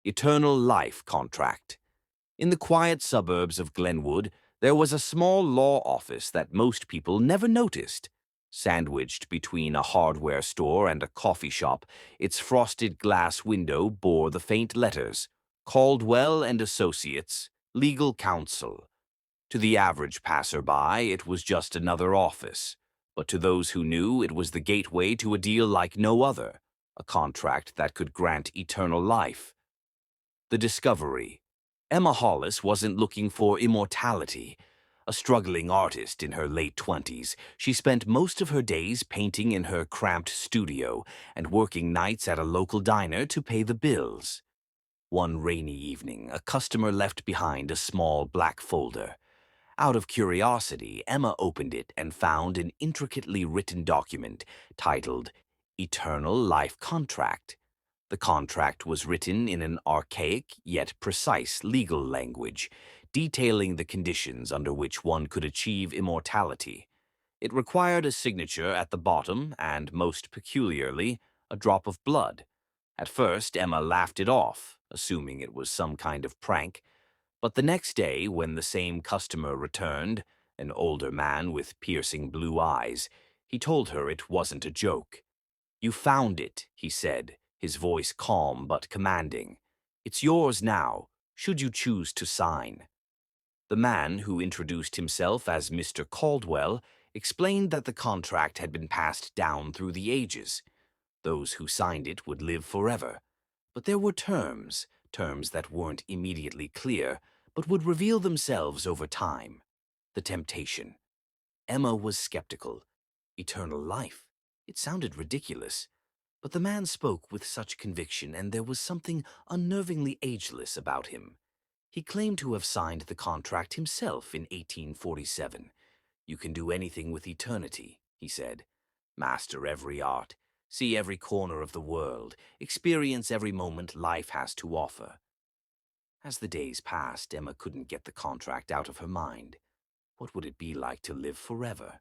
Eternal Life Contract. In the quiet suburbs of Glenwood, there was a small law office that most people never noticed. Sandwiched between a hardware store and a coffee shop, its frosted glass window bore the faint letters, Caldwell and Associates, Legal Counsel. To the average passerby, it was just another office, but to those who knew, it was the gateway to a deal like no other, a contract that could grant eternal life. The discovery. Emma Hollis wasn't looking for immortality. A struggling artist in her late 20s, she spent most of her days painting in her cramped studio and working nights at a local diner to pay the bills. One rainy evening, a customer left behind a small black folder. Out of curiosity, Emma opened it and found an intricately written document titled Eternal Life Contract. The contract was written in an archaic yet precise legal language, detailing the conditions under which one could achieve immortality. It required a signature at the bottom and, most peculiarly, a drop of blood. At first, Emma laughed it off, assuming it was some kind of prank. But the next day, when the same customer returned, an older man with piercing blue eyes, he told her it wasn't a joke. "You found it," he said, his voice calm but commanding. "It's yours now, should you choose to sign." The man, who introduced himself as Mr. Caldwell, explained that the contract had been passed down through the ages. Those who signed it would live forever. But there were terms that weren't immediately clear, but would reveal themselves over time. The temptation. Emma was skeptical. Eternal life? It sounded ridiculous. But the man spoke with such conviction, and there was something unnervingly ageless about him. He claimed to have signed the contract himself in 1847. "You can do anything with eternity," he said. "Master every art, see every corner of the world, experience every moment life has to offer." As the days passed, Emma couldn't get the contract out of her mind. What would it be like to live forever?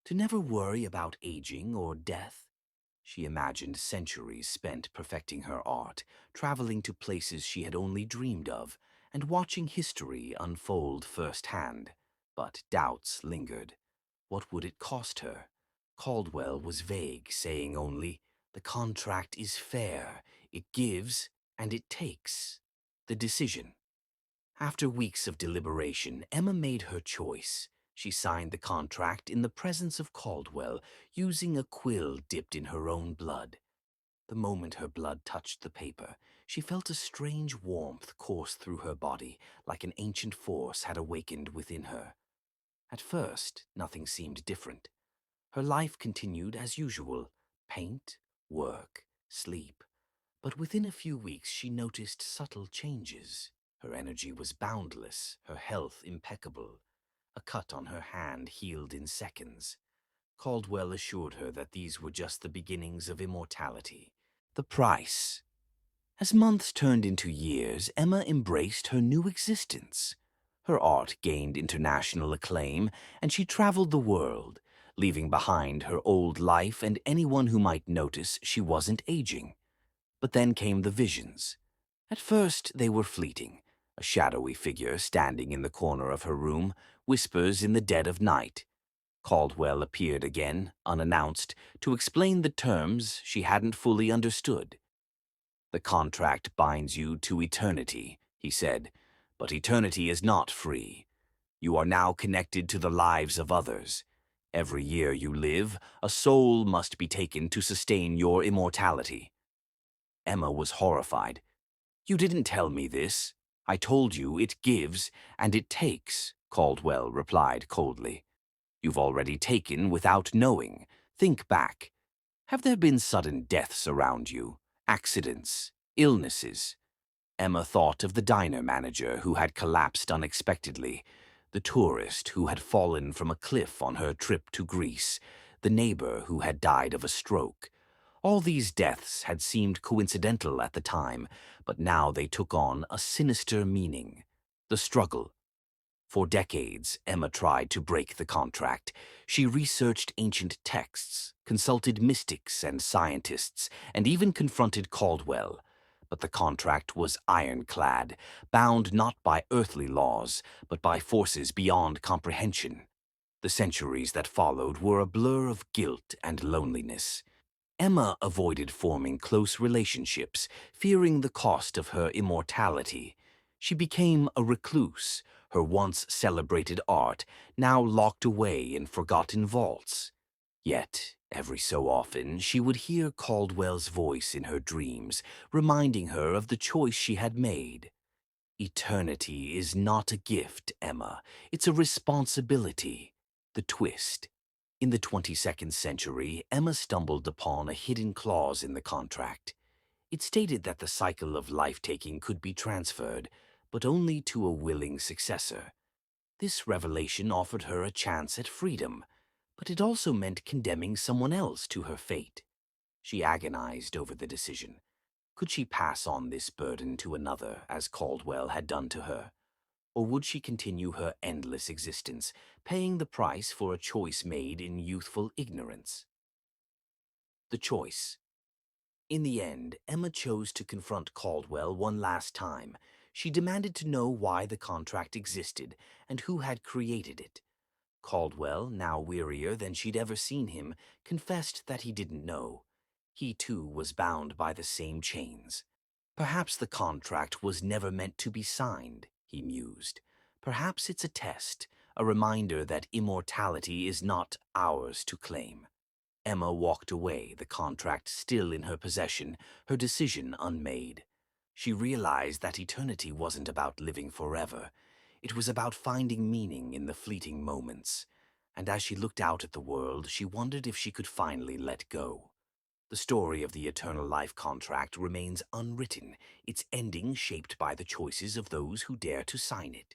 To never worry about aging or death? She imagined centuries spent perfecting her art, traveling to places she had only dreamed of, and watching history unfold firsthand. But doubts lingered. What would it cost her? Caldwell was vague, saying only, "The contract is fair. It gives and it takes." The decision. After weeks of deliberation, Emma made her choice. She signed the contract in the presence of Caldwell, using a quill dipped in her own blood. The moment her blood touched the paper, she felt a strange warmth course through her body, like an ancient force had awakened within her. At first, nothing seemed different. Her life continued as usual: paint, work, sleep. But within a few weeks, she noticed subtle changes. Her energy was boundless, her health impeccable. A cut on her hand healed in seconds. Caldwell assured her that these were just the beginnings of immortality. The price. As months turned into years, Emma embraced her new existence. Her art gained international acclaim, and she traveled the world, leaving behind her old life and anyone who might notice she wasn't aging. But then came the visions. At first, they were fleeting. A shadowy figure standing in the corner of her room, whispers in the dead of night. Caldwell appeared again, unannounced, to explain the terms she hadn't fully understood. "The contract binds you to eternity," he said, "but eternity is not free. You are now connected to the lives of others. Every year you live, a soul must be taken to sustain your immortality." Emma was horrified. "You didn't tell me this. I told you it gives and it takes," Caldwell replied coldly. "You've already taken without knowing. Think back. Have there been sudden deaths around you? Accidents? Illnesses?" Emma thought of the diner manager who had collapsed unexpectedly, the tourist who had fallen from a cliff on her trip to Greece, the neighbor who had died of a stroke. All these deaths had seemed coincidental at the time, but now they took on a sinister meaning. The struggle. For decades, Emma tried to break the contract. She researched ancient texts, consulted mystics and scientists, and even confronted Caldwell. But the contract was ironclad, bound not by earthly laws, but by forces beyond comprehension. The centuries that followed were a blur of guilt and loneliness. Emma avoided forming close relationships, fearing the cost of her immortality. She became a recluse, her once celebrated art now locked away in forgotten vaults. Yet, every so often, she would hear Caldwell's voice in her dreams, reminding her of the choice she had made. Eternity is not a gift, Emma. It's a responsibility. The twist. In the 22nd century, Emma stumbled upon a hidden clause in the contract. It stated that the cycle of life-taking could be transferred, but only to a willing successor. This revelation offered her a chance at freedom, but it also meant condemning someone else to her fate. She agonized over the decision. Could she pass on this burden to another, as Caldwell had done to her? Or would she continue her endless existence, paying the price for a choice made in youthful ignorance? The choice. In the end, Emma chose to confront Caldwell one last time. She demanded to know why the contract existed and who had created it. Caldwell, now wearier than she'd ever seen him, confessed that he didn't know. He too was bound by the same chains. Perhaps the contract was never meant to be signed, he mused. Perhaps it's a test, a reminder that immortality is not ours to claim. Emma walked away, the contract still in her possession, her decision unmade. She realized that eternity wasn't about living forever. It was about finding meaning in the fleeting moments. And as she looked out at the world, she wondered if she could finally let go. The story of the eternal life contract remains unwritten, its ending shaped by the choices of those who dare to sign it.